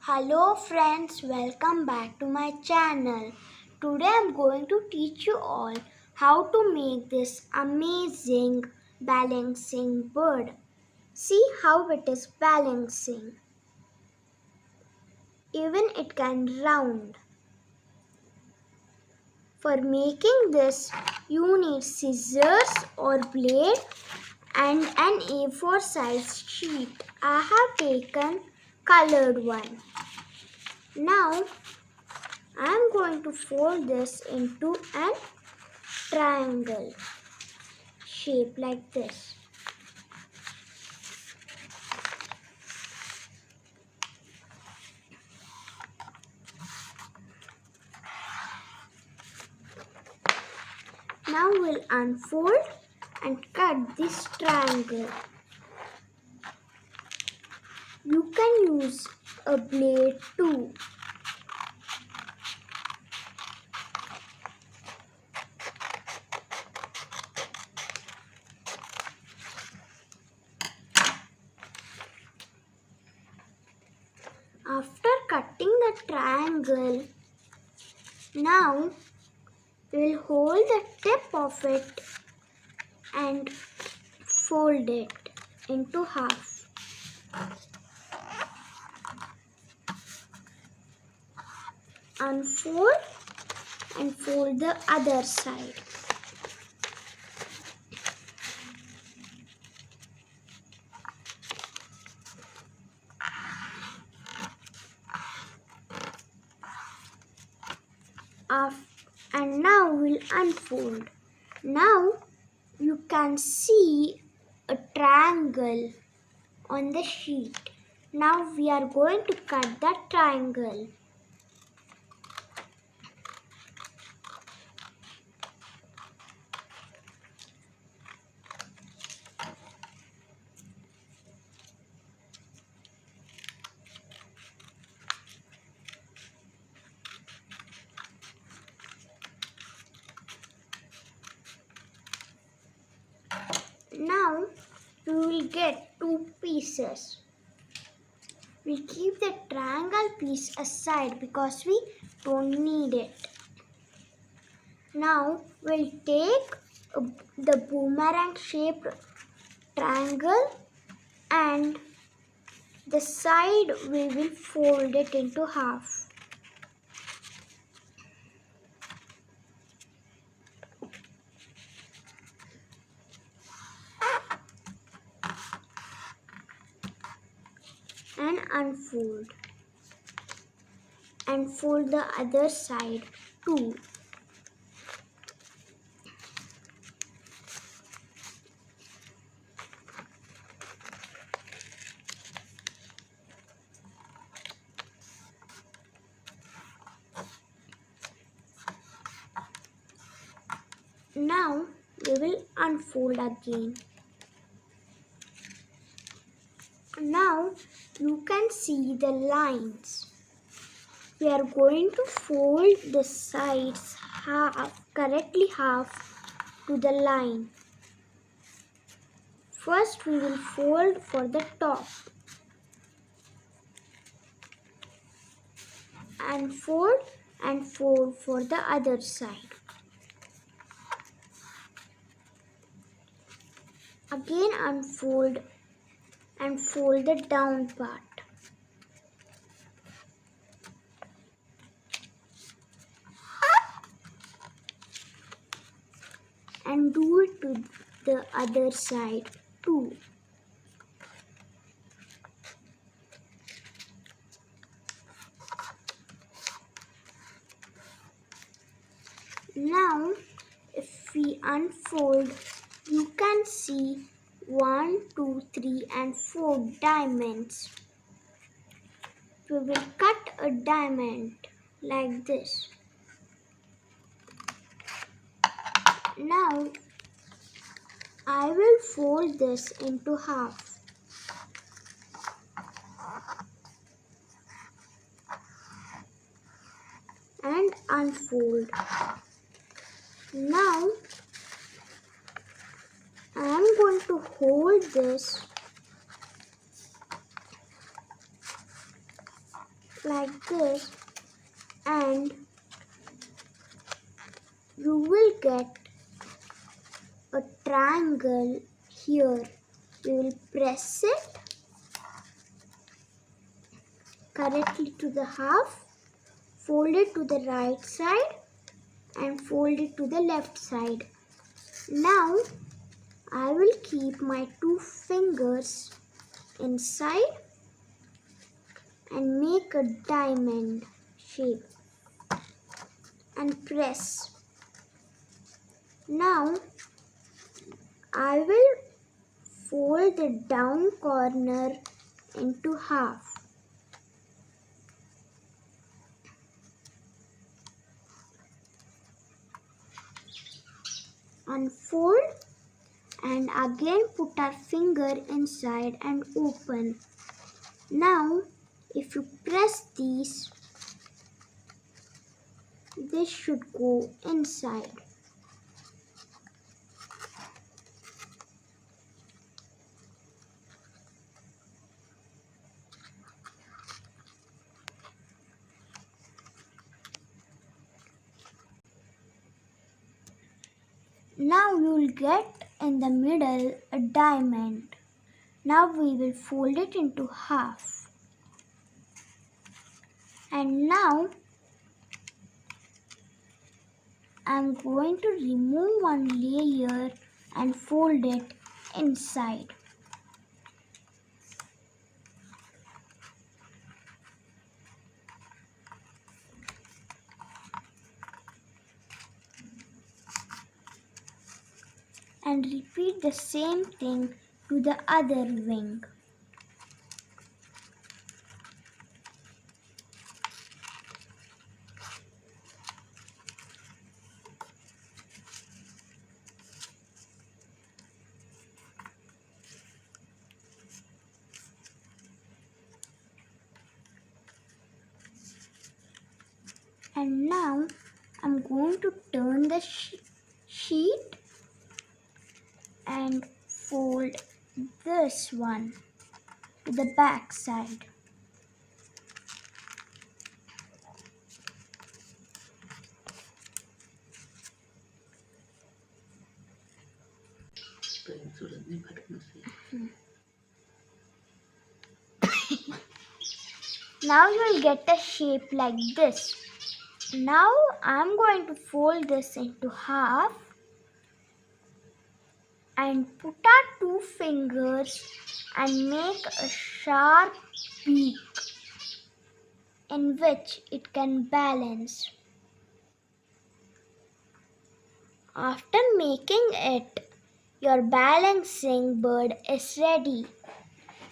Hello friends, welcome back to my channel. Today I'm going to teach you all how to make this amazing balancing bird. See how it is balancing. Even it can round. For making this, you need scissors or blade and an A4 size sheet. I have taken colored one. Now I am going to fold this into a triangle shape like this. Now we'll unfold and cut this triangle. You can use a blade too. After cutting the triangle, now we'll hold the tip of it and fold it into half. Unfold and fold the other side. And now we'll unfold. Now you can see a triangle on the sheet. Now we are going to cut that triangle. Now we will get two pieces. We'll keep the triangle piece aside because we don't need it. Now we'll take the boomerang shaped triangle and the side we will fold it into half. And unfold and fold the other side too. Now we will unfold again. Now you can see the lines. We are going to fold the sides correctly half to the line. First we will fold for the top and fold for the other side. Again unfold and fold the down part. And do it to the other side too. Now if we unfold, you can see 1, 2, 3 and 4 diamonds. We will cut a diamond like this. Now I will fold this into half. And unfold. Now I am going to hold this like this, and you will get a triangle here. You will press it correctly to the half, fold it to the right side and fold it to the left side. Now I will keep my 2 fingers inside and make a diamond shape and press. Now I will fold the down corner into half. Unfold and again put our finger inside and open. Now if you press these, this should go inside. Now you will get in the middle a diamond. Now we will fold it into half. And now I am going to remove one layer and fold it inside. And repeat the same thing to the other wing. And now I'm going to turn the sheet and fold this one to the back side. Now you will get a shape like this. Now I'm going to fold this into half and put our 2 fingers and make a sharp beak in which it can balance. After making it, your balancing bird is ready.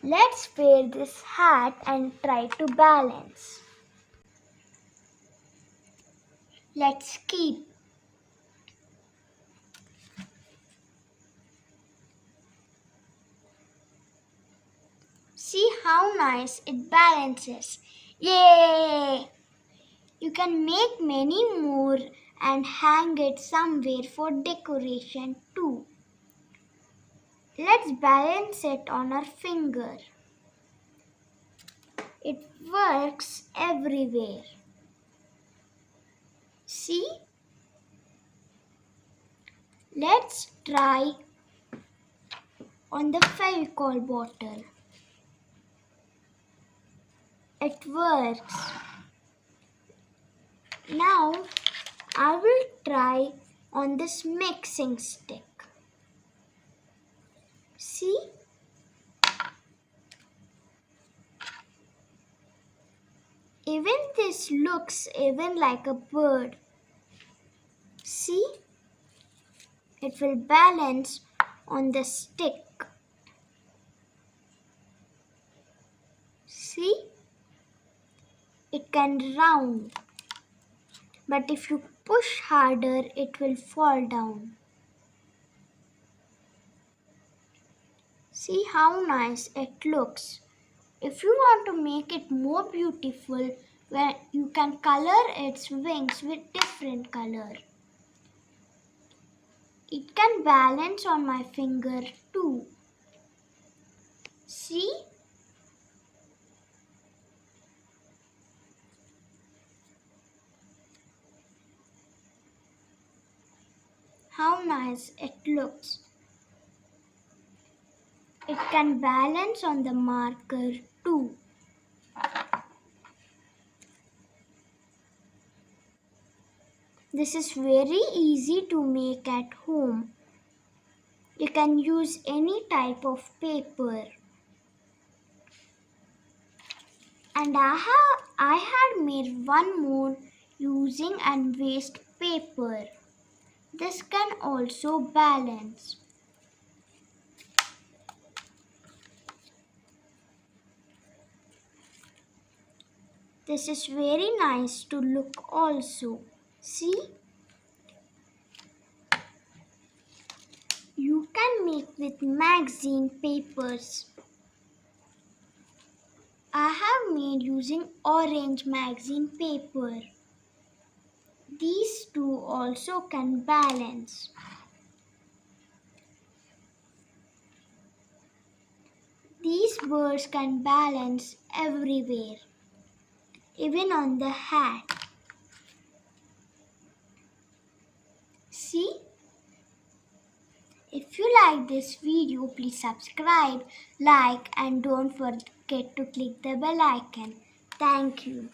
Let's wear this hat and try to balance. Let's keep. See how nice it balances. Yay! You can make many more and hang it somewhere for decoration too. Let's balance it on our finger. It works everywhere. See? Let's try on the Fevicol bottle. It works. Now I will try on this mixing stick. See? Even this looks even like a bird. See? It will balance on the stick. See? It can round. But if you push harder, it will fall down. See how nice it looks. If you want to make it more beautiful, you can color its wings with different color. It can balance on my finger too. See? how nice it looks. It can balance on the marker too. This is very easy to make at home. You can use any type of paper. And I had made one more using and waste paper. This can also balance. This is very nice to look also. See? You can make with magazine papers. I have made using orange magazine paper. These two also can balance. These birds can balance everywhere, even on the hat. See? If you like this video, please subscribe, like, and don't forget to click the bell icon. Thank you.